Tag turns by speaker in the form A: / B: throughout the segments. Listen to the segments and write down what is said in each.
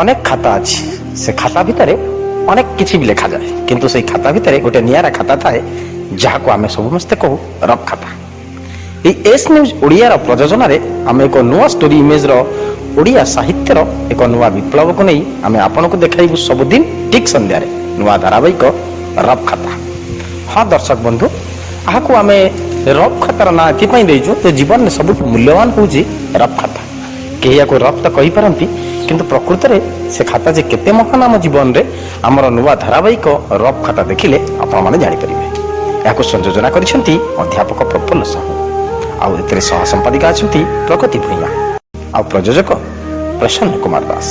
A: अनेक खाता अच्छी से खाता भितर अनेक किसी भी लिखा जाए किंतु से खाता भितर गोटे नियारा खाता थाए जहाँ को आम समस्ते कहू रफ खाता। एस न्यूज ओडिया प्रयोजन आम एक नुआ स्टोरी इमेज ओडिया साहित्यर एक नुआ विप्लव को नहीं आम आपन को देखाइबू सबुदिन ठीक संध्यारे नुआ धारावाहिक रफ खाता। हाँ दर्शक बंधु यहाँ आम रफ खातार ना ये जीवन में सब मूल्यवान हूँ रफ खाता। कहीं या रफ तो कही पारती किंतु प्रकृत में से खाता जे केते महान आम जीवन में आमर नुआ धारावाहिक रफ खाता देखिले आपण माने जानि परिबे। याको संयोजना करिसेंती अध्यापक प्रफुल्ल साहू आउ एतरे सह संपादिका अछंती प्रगति भुइया आउ प्रयोजक प्रसन्न कुमार दास।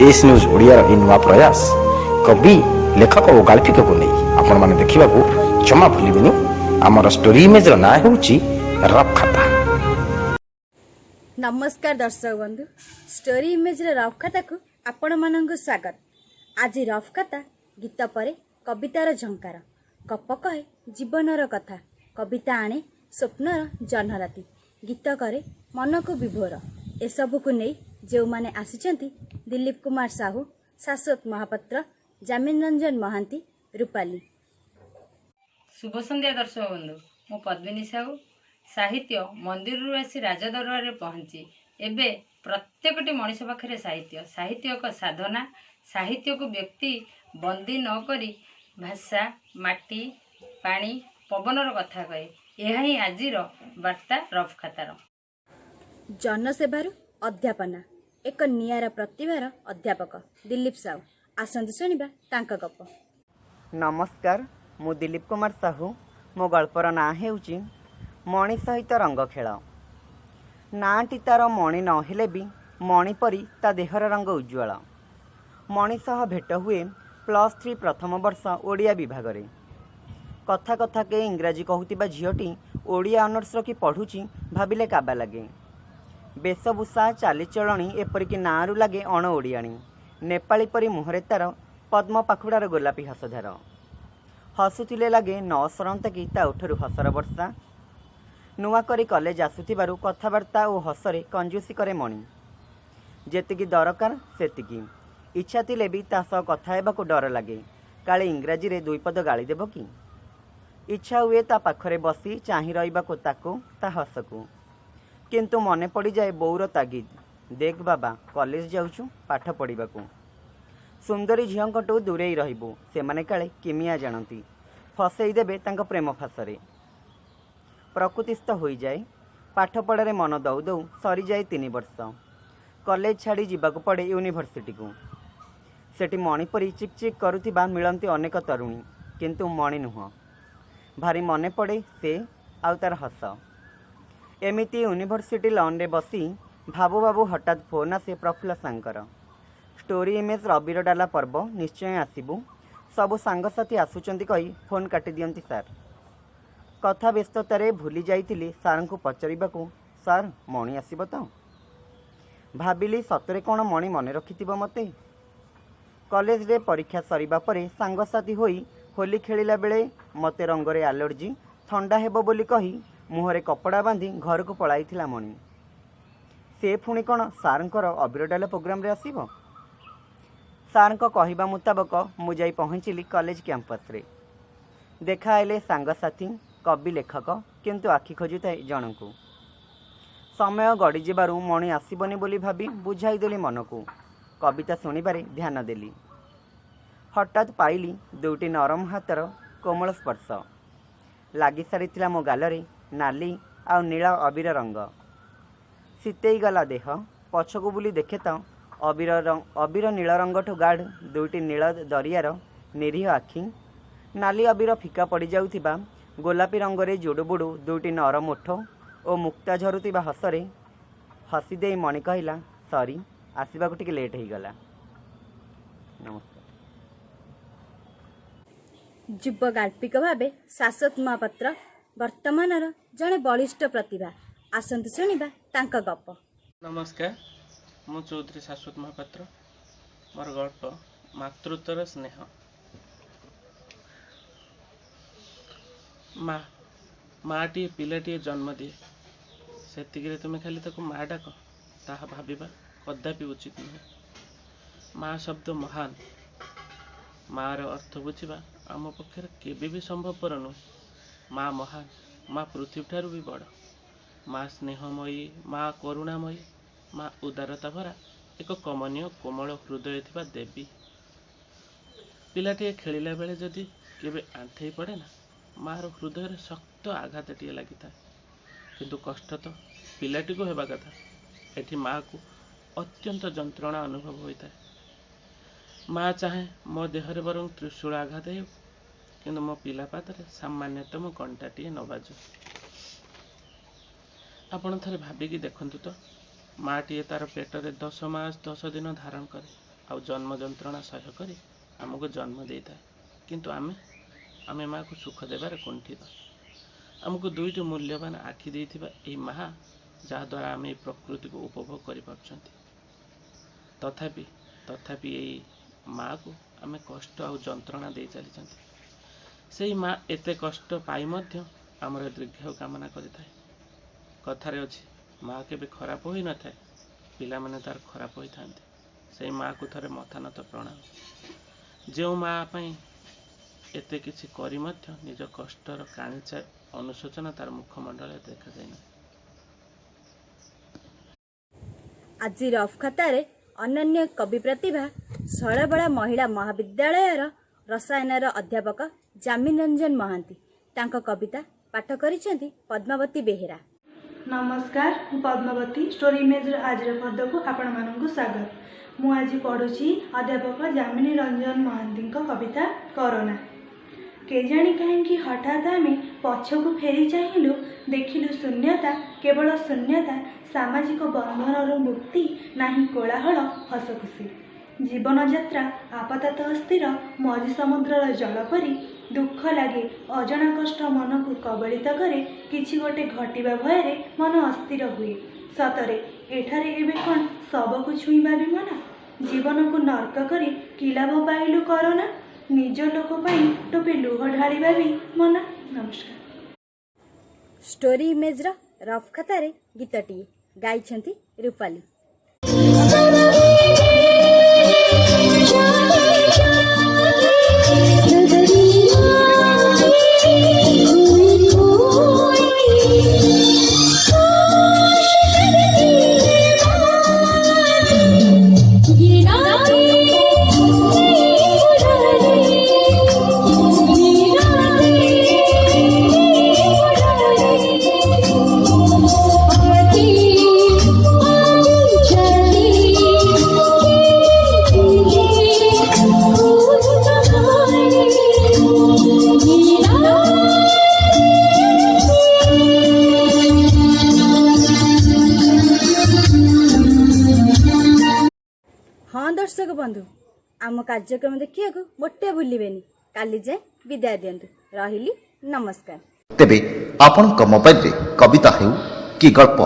A: एस न्यूज ओडिया रो नुआ प्रयास कवि लेखक और गाल्पिक को नहीं आपण माने देखिबा को जमा भूलिबेनी। आमर स्टोरी इमेज रो ना होउची रफ खाता।
B: नमस्कार दर्शक बंधु, स्टोरी इमेज रफ खाता को आपण मानंगु स्वागत। आज रफ खाता गीत परे कवितार झंकार, गप कहे जीवनर कथा, कविता आणे स्वप्नर जन्मराति, गीत करे मन को विभोर। एसबू को नहीं जो माने आसिचंती दिलीप कुमार साहू, शाश्वत महापात्र, जामिन रंजन महांती, रूपाली।
C: शुभ संध्या दर्शक बंधु, मु पद्मिनी साहू साहित्य मंदिर रु आसी राजा दरबार पहुंची। एबे प्रत्येकटी मनीष पाखे साहित्य साहित्य एक साधना। साहित्य को व्यक्ति बंदी न करी भाषा माटी पानी पवनर कथा कहे। यह ही आजिर वार्ता रफ खातार।
B: जनसेवार अध्यापना एक नियारा प्रतिभार अध्यापक दिलीप साहू। आसंतु शुणिबा तांका गप।
D: नमस्कार, मु दिलीप कुमार साहू। मो गल्पर ना हेउची मणि सहित रंग खेल। नाटी तार मणि नहेले भी मणि परी ता देहर रंग उज्ज्वल। मणि सह भेट हुए +3 प्रथम वर्ष ओडिया विभाग रे। कथा कथा के इंग्राजी कहूतिबा झीटी ओडिया ऑनर्स रखी पढ़ुची भाविले काबा लगे। वेशभूषा चालीचलणी एपरिक नारू लगे अण ओडियाणी। नेपाली परी मुहरे तार पद्म पाखुड़ार गोलापी हसधार। हसुथिले लगे न सरंता कि ता उठरू हसर वर्षा। नुआ करी कॉलेज आसुथिबारु कथबार्ता और हसरे कंजूसी करे मणि। जेतिकी दरकार सेतिकी। इच्छा थिले भी ता सह कथा हेबाकु डर लगे, काले इंग्राजी रे दुई पद गाली देबो कि। इच्छा हुए ता पाखरे बसी चाहि रहिबाकु ताकु ता हसकु, किंतु मने पड़ी जाए बौर तागिद, देख बाबा कॉलेज जाउछु पाठ पढ़िबाकु। सुंदरी झीलंकटू दूरेई रहिबु, सेमाने काले किमिया जानती, फसई देबे तांको प्रेम फासरे। प्रकृतिस्थ हो जाए। पाठ पढ़ारे मन दौ दौ सरी जाए 3 वर्ष। कॉलेज छाड़ी जीवाक पड़े यूनिवर्सिटी को। सेठी मणि परी चिकचिक करुथिबा मिलंती अनेक तरुणी, किंतु मणि नुह। भारी मने पड़े से आउ तार हस। एमिति यूनिवर्सिटी लॉन रे बसी भाबू भाबू हठात फोन आसे प्रफुल्ल सांकर। स्टोरी इमेज रबिर डाला पर्व निश्चय आसबू, सबू सांगसाथी आसुचंती कही फोन काटी दियंती सार। कथा व्यस्ततारे भूली जाइथिली सार को पचारिबाकू, सार मणि आसीबो तो? भाविली सतरे कौन मणि मने रखिथिबो मते। कॉलेज रे परीक्षा सरीबा परे सांगसाथी होई होली खेलिला बेले मते रंगरे एलर्जी ठंडा हेबो बोली कही मुहरे कपड़ा बांधी घर को पळाइथिला मणि। से पुणी कौन सारंकर अबीर डाला प्रोग्राम रे आसीबो? सारंक कहिबा मुताबक मु जाई पहुँचिली कॉलेज कैंपस रे। देखाइले सांगसाथी कवि लेखक, किंतु आखि खोजुଥାଏ जनकू। समय गड़ी जीवारु मणि आसबनी बोली भाभी बुझाईदेली मन को। कविता शुणिबारे ध्यान देली। हठात पाइली दुईटी नरम हाथर कोमल स्पर्श। लगी सारी मो गालरे नाली आ नीला अबीर रंग। शीतई गला देह। पछकू बुली देखे तो अबीर नील रंगठू गाढ़ दुईटी नील दरियार निरीह आखि। नाली अबीर फिका पड़ जाउथिबा गोलापी रंगरे जुड़ुबुड़ू दुईटी नरम ओठ और मुक्ता झरुथिबा हसरे हसीदे मणि कहला, सॉरी आसबाकू टिके लेट हो गला। नमस्कार।
B: युव गाल्पिक भावे शाश्वत महापात्र वर्तमानर जड़े बलिष्ठ प्रतिभा। आसंतु शुणिबा तांका गप।
E: नमस्कार, मु चौधरी शाश्वत महापात्र। मोर गल्प मातृत्वर स्नेह। माटी पिलाटी जन्म दिए, सेतिकिरे तुमे खाली ताको माँ डाक, ताहा भाविबा कदापि उचित नुहे। ମା ଶବ୍ଦ ମହାନ। ମାର ଅର୍ଥ ବୁଝିବା ଆମ ପକ୍ଷରେ କେବେ ବି ସମ୍ଭବପର ନୁହେଁ। ମା ମହାନ, ମା ପୃଥିବୀଠାରୁ ବି ବଡ଼। ମା ସ୍ନେହମୟୀ, ମା କରୁଣାମୟୀ, ମା ଉଦାରତା ଭରା ଏକ କମନୀୟ କୋମଳ ହୃଦୟ ଥିବା ଦେବୀ। ପିଲାଟିଏ ଖେଳିଲା ବେଳେ ଯଦି କେବେ ଆଣ୍ଠେଇ ପଡ଼େ ନା, ମାର ହୃଦୟରେ ଶକ୍ତ ଆଘାତଟିଏ ଲାଗିଥାଏ। କିନ୍ତୁ କଷ୍ଟ ତ ପିଲାଟିକୁ ହେବା କଥା। ଏଠି ମାକୁ ଅତ୍ୟନ୍ତ ଯନ୍ତ୍ରଣା ଅନୁଭବ ହୋଇଥାଏ। ମା ଚାହେଁ ମୋ ଦେହରେ ବରଂ ତ୍ରିଶୂଳ ଆଘାତ ହେଉ, କିନ୍ତୁ ମୋ ପିଲା ପାଦରେ ସାମାନ୍ୟତମ କଣ୍ଟାଟିଏ ନ ବାଜୁ। ଆପଣ ଥରେ ଭାବିକି ଦେଖନ୍ତୁ ତ, ମାଟିଏ ତାର ପେଟରେ 10 ମାସ 10 ଦିନ ଧାରଣ କରେ, ଆଉ ଜନ୍ମ ଯନ୍ତ୍ରଣା ସହ୍ୟ କରି ଆମକୁ ଜନ୍ମ ଦେଇଥାଏ। କିନ୍ତୁ ଆମେ ମାକୁ ସୁଖ ଦେବାରେ କୁଣ୍ଠିତ। ଆମକୁ ଦୁଇଟି ମୂଲ୍ୟବାନ ଆଖି ଦେଇଥିବା ଏହି ମା, ଯାହାଦ୍ୱାରା ଆମେ ଏହି ପ୍ରକୃତିକୁ ଉପଭୋଗ କରିପାରୁଛନ୍ତି, ତଥାପି ଏହି ମାକୁ ଆମେ କଷ୍ଟ ଆଉ ଯନ୍ତ୍ରଣା ଦେଇ ଚାଲିଛନ୍ତି। ସେହି ମା ଏତେ କଷ୍ଟ ପାଇ ମଧ୍ୟ ଆମର ଦୀର୍ଘାୟୁ କାମନା କରିଥାଏ। କଥାରେ ଅଛି, ମା କେବେ ଖରାପ ହୋଇନଥାଏ, ପିଲାମାନେ ତାର ଖରାପ ହୋଇଥାନ୍ତି। ସେହି ମାକୁ ଥରେ ମଥାନତ ପ୍ରଣାମ। ଯେଉଁ ମା ପାଇଁ ଏତେ କିଛି କରି ମଧ୍ୟ ନିଜ କଷ୍ଟର କାଣିଚାଏ ଅନୁଶୋଚନା ତାର ମୁଖମଣ୍ଡଳରେ ଦେଖାଯାଇନାହିଁ।
B: ଆଜି ରଫ୍ ଖାତାରେ ଅନନ୍ୟ କବି ପ୍ରତିଭା ଶୈଳବାଳା ମହିଳା ମହାବିଦ୍ୟାଳୟର ରସାୟନର ଅଧ୍ୟାପକ ଜାମିନ ରଞ୍ଜନ ମହାନ୍ତି ତାଙ୍କ କବିତା ପାଠ କରିଛନ୍ତି ପଦ୍ମାବତୀ ବେହେରା।
F: ନମସ୍କାର, ମୁଁ ପଦ୍ମାବତୀ ଷ୍ଟୋରି ଇମେଜର ଆଜିର ପଦକୁ ଆପଣମାନଙ୍କୁ ସ୍ୱାଗତ। ମୁଁ ଆଜି ପଢ଼ୁଛି ଅଧ୍ୟାପକ ଜାମିନୀ ରଞ୍ଜନ ମହାନ୍ତିଙ୍କ କବିତା କରୋନା। କେଜାଣି କାହିଁକି ହଠାତ୍ ଆମେ ପଛକୁ ଫେରି ଚାହିଁଲୁ, ଦେଖିଲୁ ଶୂନ୍ୟତା, କେବଳ ଶୂନ୍ୟତା, ସାମାଜିକ ବନ୍ଧନରୁ ମୁକ୍ତି, ନାହିଁ କୋଳାହଳ ହସଖୁସି। ଜୀବନଯାତ୍ରା ଆପାତତଃ ସ୍ଥିର, ମଝି ସମୁଦ୍ରର ଜଳ ପରି। ଦୁଃଖ ଲାଗେ, ଅଜଣା କଷ୍ଟ ମନକୁ କବଳିତ କରେ, କିଛି ଗୋଟେ ଘଟିବା ଭୟରେ ମନ ଅସ୍ଥିର ହୁଏ। ସତରେ ଏଠାରେ ଏବେ କ'ଣ ଶବକୁ ଛୁଇଁବା ବି ମନା? ଜୀବନକୁ ନର୍କ କରି କି ଲାଭ ପାଇଲୁ କରୋନା? ନିଜ ଲୋକ ପାଇଁ ଟୋପେ ଲୁହ ଢାଳିବା ବି ମନା। ନମସ୍କାର।
B: ଷ୍ଟୋରି ଇମେଜର ରଫ୍ ଖାତାରେ ଗୀତଟିଏ ଗାଇଛନ୍ତି ରୂପାଲି। ହଁ ଦର୍ଶକ ବନ୍ଧୁ, ଆମ କାର୍ଯ୍ୟକ୍ରମ ଦେଖିବାକୁ ମୋଟେ ଭୁଲିବେନି। କାଲି ଯାଏ ବିଦାୟ ଦିଅନ୍ତୁ। ରହିଲି, ନମସ୍କାର।
G: ତେବେ ଆପଣଙ୍କ ମୋବାଇଲରେ କବିତା ହେଉ କି ଗଳ୍ପ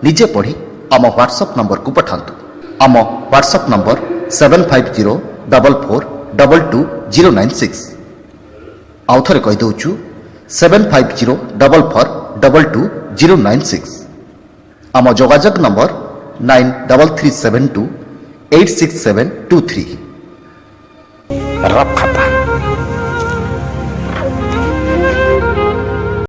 G: ନିଜେ ପଢ଼ି ଆମ ହ୍ୱାଟ୍ସଆପ୍ ନମ୍ବରକୁ ପଠାନ୍ତୁ। ଆମ ହ୍ୱାଟ୍ସଆପ୍ ନମ୍ବର 7504422096। ଆଉ ଥରେ କହିଦେଉଛୁ 7504422096। ଆମ ଯୋଗାଯୋଗ ନମ୍ବର 9337286723।
A: ରଫ୍ ଖାତା।